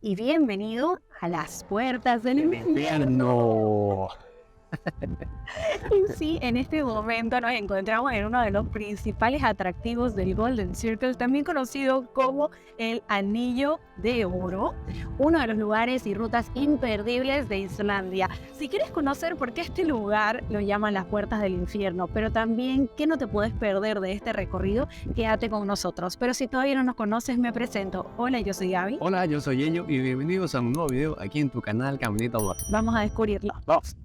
y bienvenido a las puertas del infierno. No. Y sí, en este momento nos encontramos en uno de los principales atractivos del Golden Circle, también conocido como el Anillo de Oro, uno de los lugares y rutas imperdibles de Islandia. Si quieres conocer por qué este lugar lo llaman las puertas del infierno, pero también qué no te puedes perder de este recorrido, quédate con nosotros. Pero si todavía no nos conoces, me presento. Hola, yo soy Gaby. Hola, yo soy Ello y bienvenidos a un nuevo video aquí en tu canal Caminito Amor. Vamos a descubrirlo. Vamos.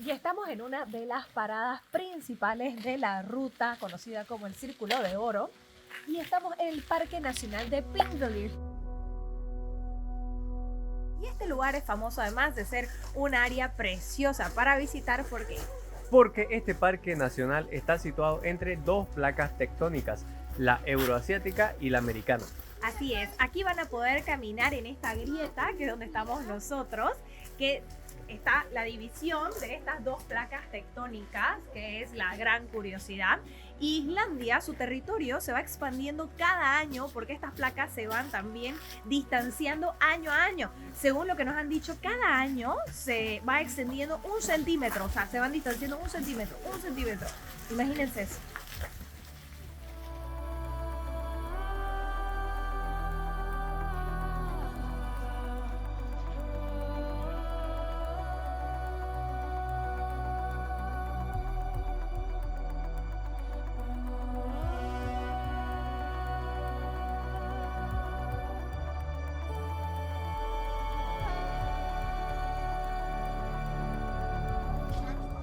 Y estamos en una de las paradas principales de la ruta conocida como el Círculo de Oro y estamos en el Parque Nacional de Pingvellir. Y este lugar es famoso además de ser un área preciosa para visitar Porque este parque nacional está situado entre dos placas tectónicas, la euroasiática y la americana. así es, aquí van a poder caminar en esta grieta que es donde estamos nosotros, que está la división de estas dos placas tectónicas, que es la gran curiosidad. Islandia, su territorio se va expandiendo cada año porque estas placas se van también distanciando año a año. Según lo que nos han dicho, cada año se va extendiendo 1 centímetro, o sea, se van distanciando 1 centímetro, 1 centímetro. Imagínense eso.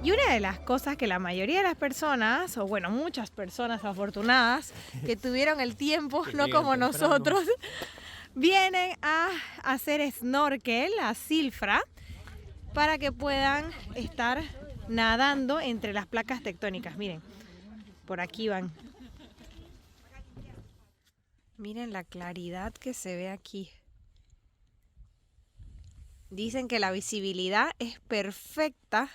Y una de las cosas que la mayoría de las personas, o bueno, muchas personas afortunadas que tuvieron el tiempo, no como nosotros, vienen a hacer snorkel, a Silfra, para que puedan estar nadando entre las placas tectónicas. Miren, por aquí van. Miren la claridad que se ve aquí. Dicen que la visibilidad es perfecta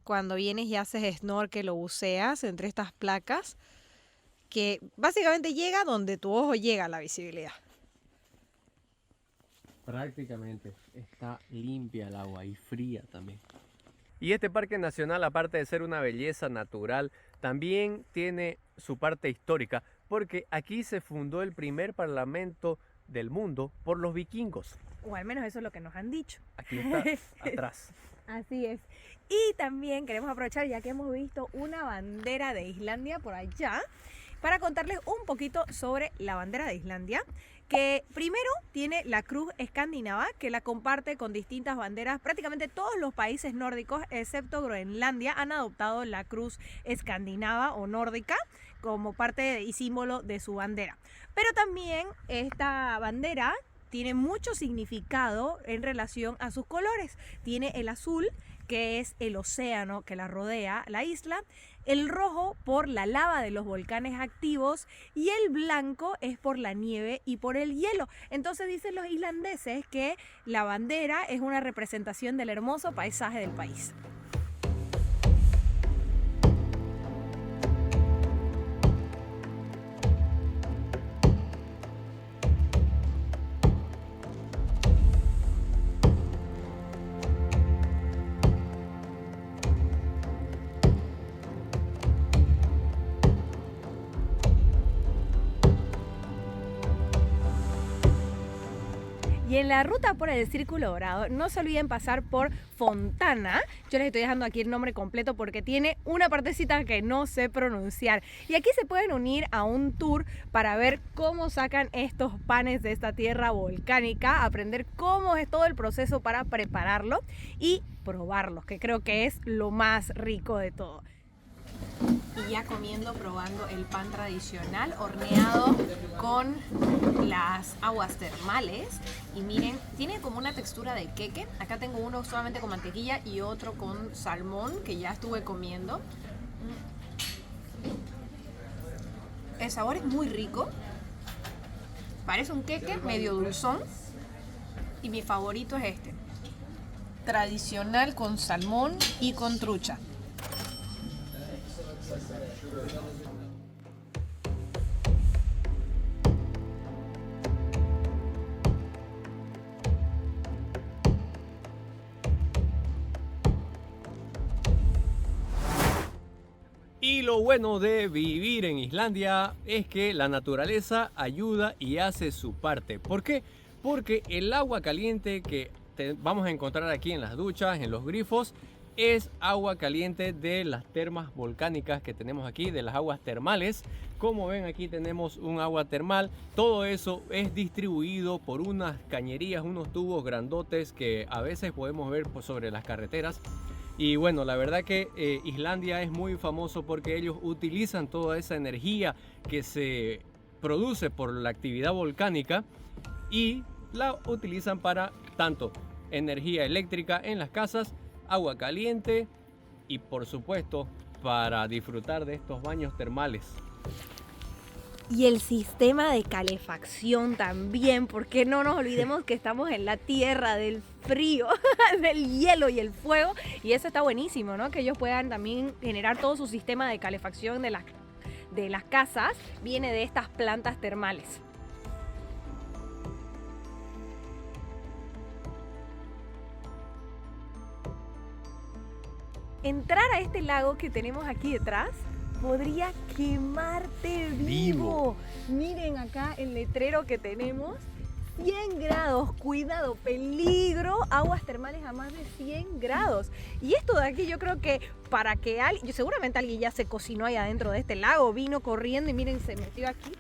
cuando vienes y haces snorkel o buceas entre estas placas, que básicamente llega donde tu ojo llega a la visibilidad. Prácticamente está limpia el agua y fría también. Y este parque nacional, aparte de ser una belleza natural, también tiene su parte histórica, porque aquí se fundó el primer parlamento del mundo por los vikingos. O al menos eso es lo que nos han dicho. Aquí está atrás. Así es. Y también queremos aprovechar, ya que hemos visto una bandera de Islandia por allá, para contarles un poquito sobre la bandera de Islandia, que primero tiene la cruz escandinava, que la comparte con distintas banderas. Prácticamente todos los países nórdicos, excepto Groenlandia, han adoptado la cruz escandinava o nórdica como parte y símbolo de su bandera. Pero también esta bandera tiene mucho significado en relación a sus colores. Tiene el azul, que es el océano que la rodea, la isla, el rojo por la lava de los volcanes activos y el blanco es por la nieve y por el hielo. Entonces dicen los islandeses que la bandera es una representación del hermoso paisaje del país. Y en la ruta por el Círculo Dorado no se olviden pasar por Fontana. Yo les estoy dejando aquí el nombre completo porque tiene una partecita que no sé pronunciar. Y aquí se pueden unir a un tour para ver cómo sacan estos panes de esta tierra volcánica, aprender cómo es todo el proceso para prepararlo y probarlos, que creo que es lo más rico de todo. Y ya comiendo, probando el pan tradicional horneado con las aguas termales. Y miren, tiene como una textura de queque. Acá tengo uno solamente con mantequilla y otro con salmón que ya estuve comiendo. El sabor es muy rico. Parece un queque medio dulzón. Y mi favorito es este. Tradicional con salmón y con trucha. Y lo bueno de vivir en Islandia es que la naturaleza ayuda y hace su parte. ¿Por qué? Porque el agua caliente que vamos a encontrar aquí en las duchas, en los grifos, es agua caliente de las termas volcánicas que tenemos aquí, de las aguas termales. Como ven, aquí tenemos un agua termal. Todo eso es distribuido por unas cañerías, unos tubos grandotes que a veces podemos ver sobre las carreteras. Y bueno, la verdad que Islandia es muy famoso porque ellos utilizan toda esa energía que se produce por la actividad volcánica y la utilizan para tanto energía eléctrica en las casas, agua caliente y por supuesto para disfrutar de estos baños termales. Y el sistema de calefacción también, porque no nos olvidemos que estamos en la tierra del frío, del hielo y el fuego, y eso está buenísimo, ¿no? Que ellos puedan también generar todo su sistema de calefacción de las casas, viene de estas plantas termales. Entrar a este lago que tenemos aquí detrás podría quemarte vivo. Miren acá el letrero que tenemos. 100 grados, cuidado, peligro, aguas termales a más de 100 grados. Y esto de aquí yo creo que para que alguien, seguramente alguien ya se cocinó ahí adentro de este lago, vino corriendo y miren, se metió aquí.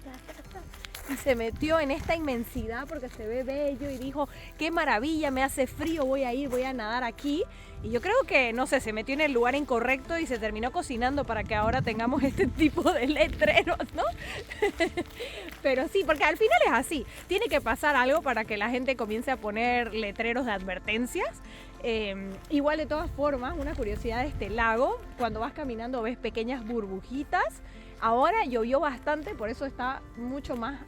Y se metió en esta inmensidad porque se ve bello y dijo, qué maravilla, me hace frío, voy a nadar aquí. Y yo creo que, no sé, se metió en el lugar incorrecto y se terminó cocinando para que ahora tengamos este tipo de letreros, ¿no? Pero sí, porque al final es así. Tiene que pasar algo para que la gente comience a poner letreros de advertencias. Igual de todas formas, una curiosidad de este lago, cuando vas caminando ves pequeñas burbujitas. Ahora llovió bastante, por eso está mucho más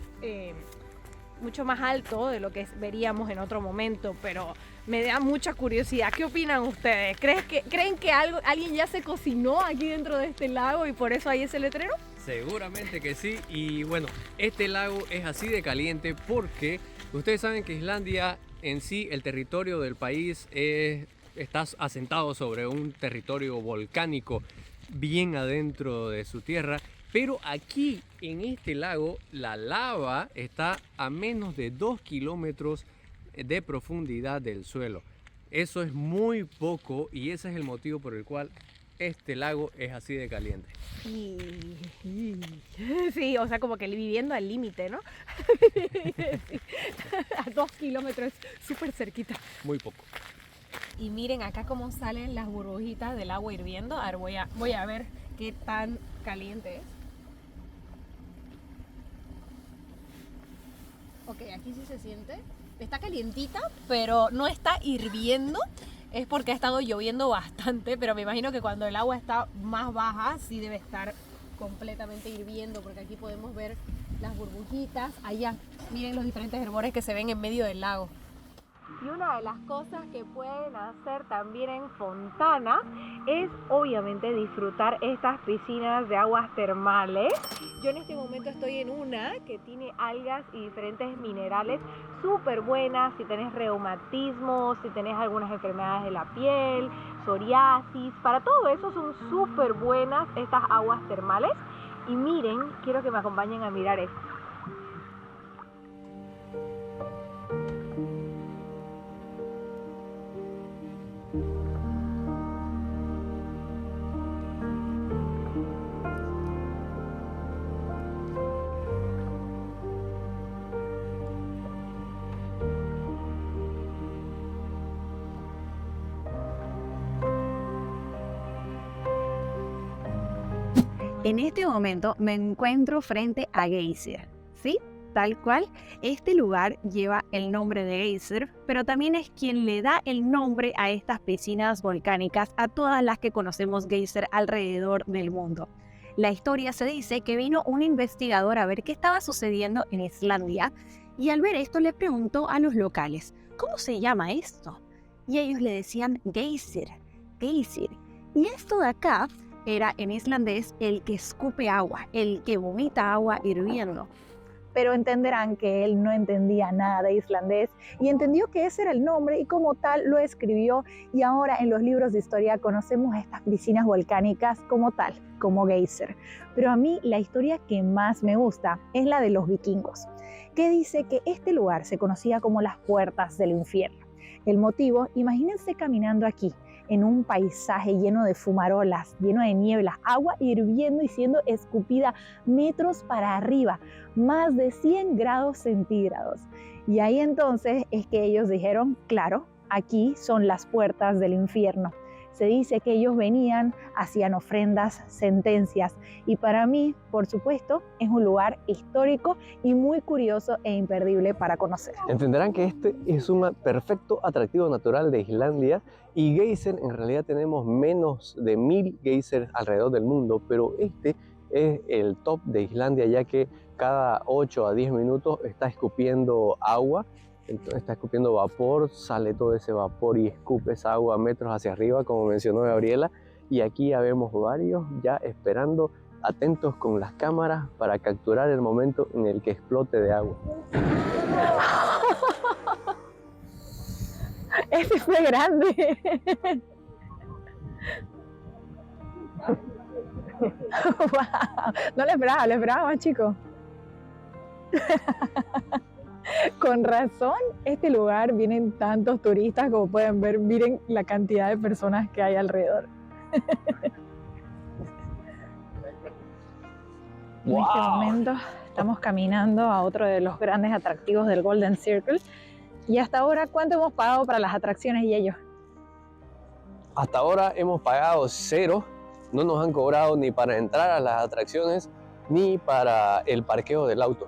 alto de lo que veríamos en otro momento, pero me da mucha curiosidad. ¿Qué opinan ustedes? ¿Creen que alguien ya se cocinó aquí dentro de este lago y por eso hay ese letrero? Seguramente que sí. Y bueno, este lago es así de caliente porque ustedes saben que Islandia en sí, el territorio del país está asentado sobre un territorio volcánico bien adentro de su tierra. Pero aquí en este lago la lava está a menos de 2 kilómetros de profundidad del suelo. Eso es muy poco y ese es el motivo por el cual este lago es así de caliente. Sí, o sea, como que viviendo al límite, ¿no? A 2 kilómetros, súper cerquita. Muy poco. Y miren acá cómo salen las burbujitas del agua hirviendo. A ver, voy a ver qué tan caliente es. Ok, aquí sí se siente. Está calientita, pero no está hirviendo. Es porque ha estado lloviendo bastante, pero me imagino que cuando el agua está más baja sí debe estar completamente hirviendo, porque aquí podemos ver las burbujitas. Allá, miren los diferentes herbores que se ven en medio del lago. Y una de las cosas que pueden hacer también en Fontana es obviamente disfrutar estas piscinas de aguas termales. Yo en este momento estoy en una que tiene algas y diferentes minerales súper buenas. Si tenés reumatismo, si tenés algunas enfermedades de la piel, psoriasis, para todo eso son súper buenas estas aguas termales. Y miren, quiero que me acompañen a mirar esto. En este momento me encuentro frente a Geyser, ¿sí? Tal cual, este lugar lleva el nombre de Geyser, pero también es quien le da el nombre a estas piscinas volcánicas, a todas las que conocemos Geyser alrededor del mundo. La historia se dice que vino un investigador a ver qué estaba sucediendo en Islandia y al ver esto le preguntó a los locales, ¿cómo se llama esto? Y ellos le decían Geyser, Geyser. Y esto de acá era en islandés el que escupe agua, el que vomita agua hirviendo. Pero entenderán que él no entendía nada de islandés y entendió que ese era el nombre y como tal lo escribió, y ahora en los libros de historia conocemos estas piscinas volcánicas como tal, como Geyser. Pero a mí la historia que más me gusta es la de los vikingos, que dice que este lugar se conocía como las puertas del infierno. El motivo, imagínense caminando aquí, en un paisaje lleno de fumarolas, lleno de niebla, agua hirviendo y siendo escupida metros para arriba, más de 100 grados centígrados. Y ahí entonces es que ellos dijeron, claro, aquí son las puertas del infierno. Se dice que ellos venían, hacían ofrendas, sentencias, y para mí, por supuesto, es un lugar histórico y muy curioso e imperdible para conocer. Entenderán que este es un perfecto atractivo natural de Islandia, y geyser en realidad tenemos menos de 1000 geysers alrededor del mundo, pero este es el top de Islandia, ya que cada 8 a 10 minutos está escupiendo agua. Entonces está escupiendo vapor, sale todo ese vapor y escupe esa agua metros hacia arriba, como mencionó Gabriela. Y aquí ya vemos varios ya esperando, atentos con las cámaras para capturar el momento en el que explote de agua. Este fue grande. Wow. No lo esperaba más chico. Con razón, este lugar vienen tantos turistas, como pueden ver, miren la cantidad de personas que hay alrededor. En este momento estamos caminando a otro de los grandes atractivos del Golden Circle. Y hasta ahora, ¿cuánto hemos pagado para las atracciones y ellos? Hasta ahora hemos pagado 0, no nos han cobrado ni para entrar a las atracciones ni para el parqueo del auto.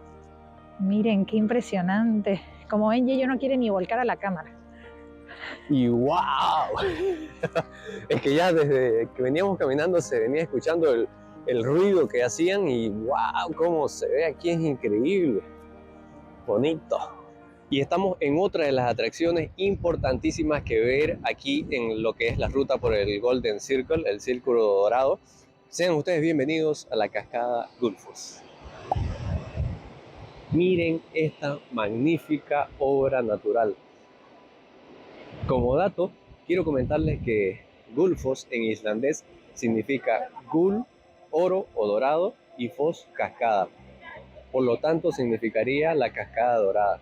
Miren, qué impresionante. Como ven, yo no quiere ni volcar a la cámara. Y wow, es que ya desde que veníamos caminando se venía escuchando el ruido que hacían y wow, cómo se ve aquí, es increíble, bonito. Y estamos en otra de las atracciones importantísimas que ver aquí en lo que es la ruta por el Golden Circle, el Círculo Dorado. Sean ustedes bienvenidos a la cascada Gullfoss. Miren esta magnífica obra natural. Como dato, quiero comentarles que Gullfoss en islandés significa gull, oro o dorado, y foss, cascada. Por lo tanto, significaría la cascada dorada.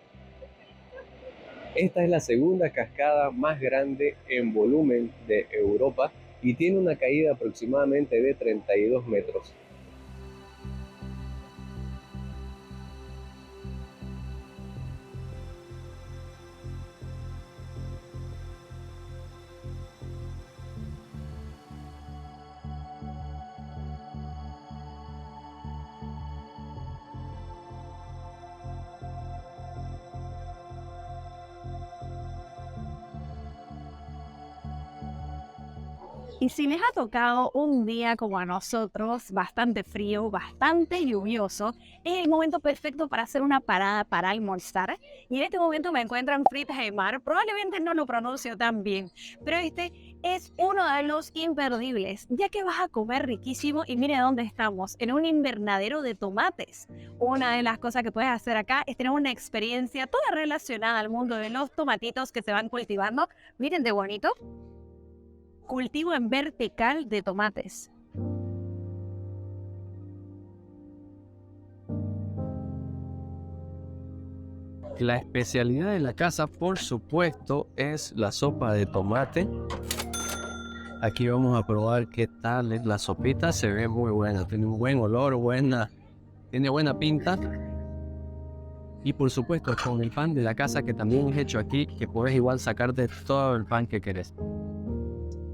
Esta es la segunda cascada más grande en volumen de Europa y tiene una caída aproximadamente de 32 metros. Y si les ha tocado un día como a nosotros, bastante frío, bastante lluvioso, es el momento perfecto para hacer una parada para almorzar. Y en este momento me encuentro en Fridheimar, probablemente no lo pronuncio tan bien, pero este es uno de los imperdibles, ya que vas a comer riquísimo. Y mire dónde estamos, en un invernadero de tomates. Una de las cosas que puedes hacer acá es tener una experiencia toda relacionada al mundo de los tomatitos que se van cultivando. Miren de bonito. Cultivo en vertical de tomates. La especialidad de la casa, por supuesto, es la sopa de tomate. Aquí vamos a probar qué tal es la sopita. Se ve muy buena, tiene un buen olor, tiene buena pinta. Y por supuesto con el pan de la casa, que también es hecho aquí, que puedes igual sacarte todo el pan que querés.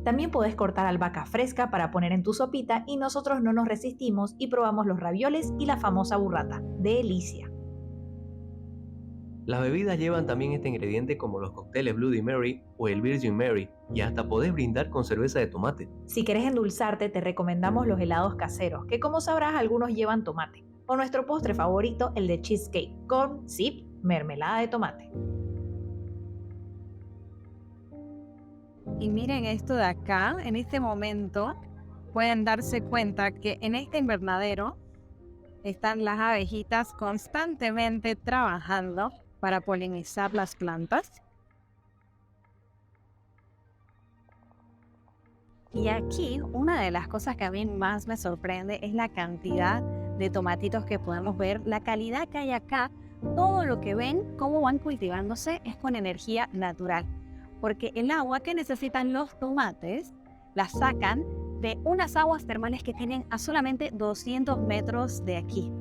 También podés cortar albahaca fresca para poner en tu sopita y nosotros no nos resistimos y probamos los ravioles y la famosa burrata. ¡Delicia! Las bebidas llevan también este ingrediente como los cócteles Bloody Mary o el Virgin Mary y hasta podés brindar con cerveza de tomate. Si querés endulzarte, te recomendamos los helados caseros, que como sabrás algunos llevan tomate. O nuestro postre favorito, el de cheesecake, con mermelada de tomate. Y miren esto de acá, en este momento pueden darse cuenta que en este invernadero están las abejitas constantemente trabajando para polinizar las plantas. Y aquí una de las cosas que a mí más me sorprende es la cantidad de tomatitos que podemos ver, la calidad que hay acá. Todo lo que ven, cómo van cultivándose, es con energía natural. Porque el agua que necesitan los tomates la sacan de unas aguas termales que tienen a solamente 200 metros de aquí.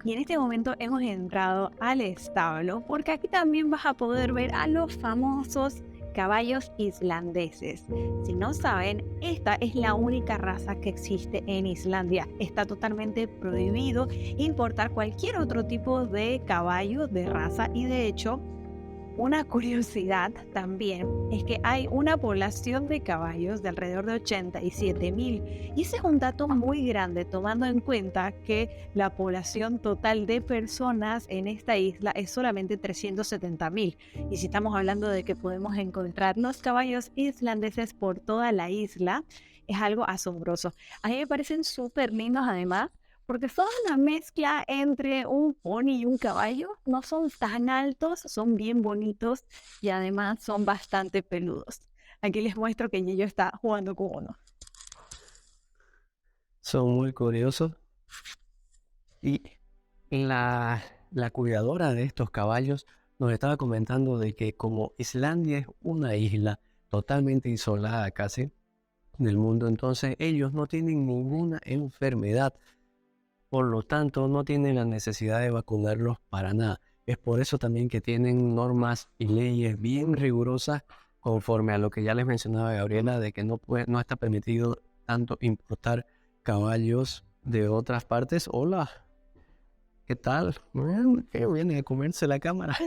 Y en este momento hemos entrado al establo porque aquí también vas a poder ver a los famosos caballos islandeses. Si no saben, esta es la única raza que existe en Islandia. Está totalmente prohibido importar cualquier otro tipo de caballo de raza y de hecho, una curiosidad también es que hay una población de caballos de alrededor de 87.000 y ese es un dato muy grande tomando en cuenta que la población total de personas en esta isla es solamente 370.000 y si estamos hablando de que podemos encontrar los caballos islandeses por toda la isla es algo asombroso. A mí me parecen súper lindos además porque son una mezcla entre un pony y un caballo. No son tan altos, son bien bonitos y además son bastante peludos. Aquí les muestro que Gillo está jugando con uno. Son muy curiosos. Y la cuidadora de estos caballos nos estaba comentando de que como Islandia es una isla totalmente isolada casi del mundo, entonces ellos no tienen ninguna enfermedad. Por lo tanto, no tienen la necesidad de vacunarlos para nada. Es por eso también que tienen normas y leyes bien rigurosas conforme a lo que ya les mencionaba Gabriela, de que no está permitido tanto importar caballos de otras partes. Hola, ¿qué tal? Que viene a comerse la cámara.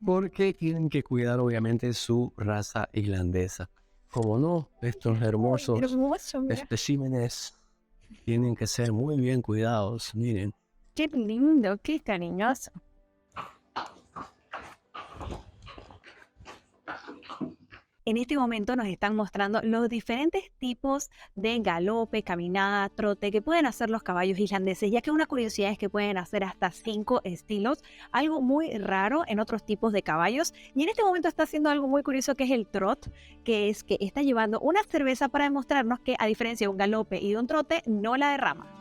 Porque tienen que cuidar obviamente su raza islandesa. Como no, estos hermosos especímenes tienen que ser muy bien cuidados, miren. Qué lindo, qué cariñoso. En este momento nos están mostrando los diferentes tipos de galope, caminada, trote que pueden hacer los caballos islandeses, ya que una curiosidad es que pueden hacer hasta 5 estilos, algo muy raro en otros tipos de caballos. Y en este momento está haciendo algo muy curioso que es el trot, que es que está llevando una cerveza para demostrarnos que a diferencia de un galope y de un trote, no la derrama.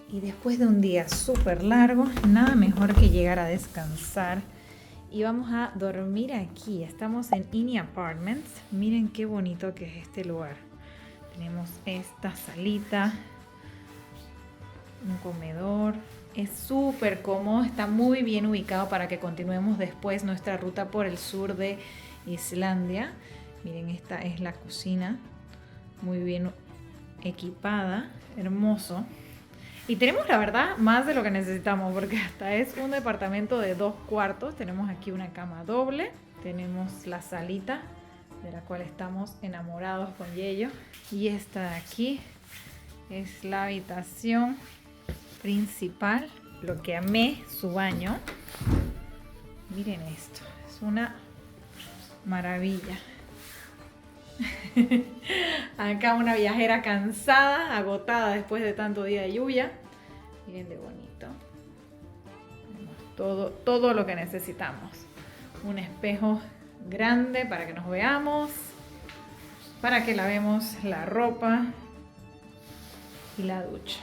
Y después de un día súper largo, nada mejor que llegar a descansar. Y vamos a dormir aquí. Estamos en Ini Apartments. Miren qué bonito que es este lugar. Tenemos esta salita, un comedor. Es súper cómodo, está muy bien ubicado para que continuemos después nuestra ruta por el sur de Islandia. Miren, esta es la cocina, muy bien equipada, hermoso. Y tenemos, la verdad, más de lo que necesitamos, porque hasta es un departamento de 2 cuartos. Tenemos aquí una cama doble, tenemos la salita, de la cual estamos enamorados con Yello. Y esta de aquí es la habitación principal, lo que amé, su baño. Miren esto, es una maravilla. Acá una viajera cansada, agotada después de tanto día de lluvia. Miren de bonito. Todo lo que necesitamos. Un espejo grande para que nos veamos, para que lavemos la ropa. y la ducha.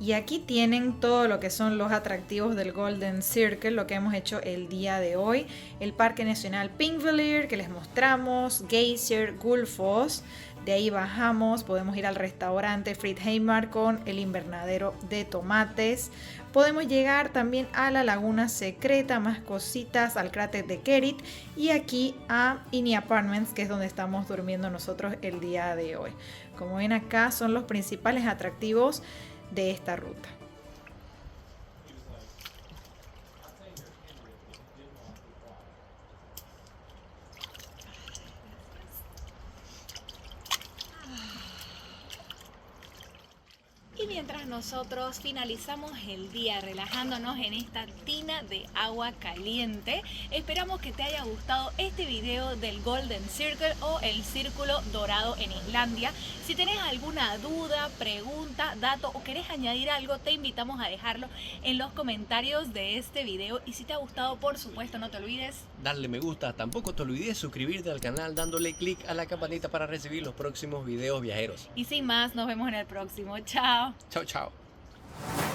Y aquí tienen todo lo que son los atractivos del Golden Circle, lo que hemos hecho el día de hoy. El Parque Nacional Pinkville que les mostramos, Geyser, Gullfoss. De ahí bajamos, podemos ir al restaurante Friedheimar con el invernadero de tomates. Podemos llegar también a la laguna secreta, más cositas, al cráter de Kerit y aquí a Ini Apartments, que es donde estamos durmiendo nosotros el día de hoy. Como ven acá son los principales atractivos de esta ruta. Y mientras nosotros finalizamos el día relajándonos en esta tina de agua caliente, esperamos que te haya gustado este video del Golden Circle o el Círculo Dorado en Islandia. Si tenés alguna duda, pregunta, dato o querés añadir algo, te invitamos a dejarlo en los comentarios de este video. Y si te ha gustado, por supuesto, no te olvides Darle me gusta, tampoco te olvides suscribirte al canal dándole click a la campanita para recibir los próximos videos viajeros. y sin más, nos vemos en el próximo. Chao. Chao, chao.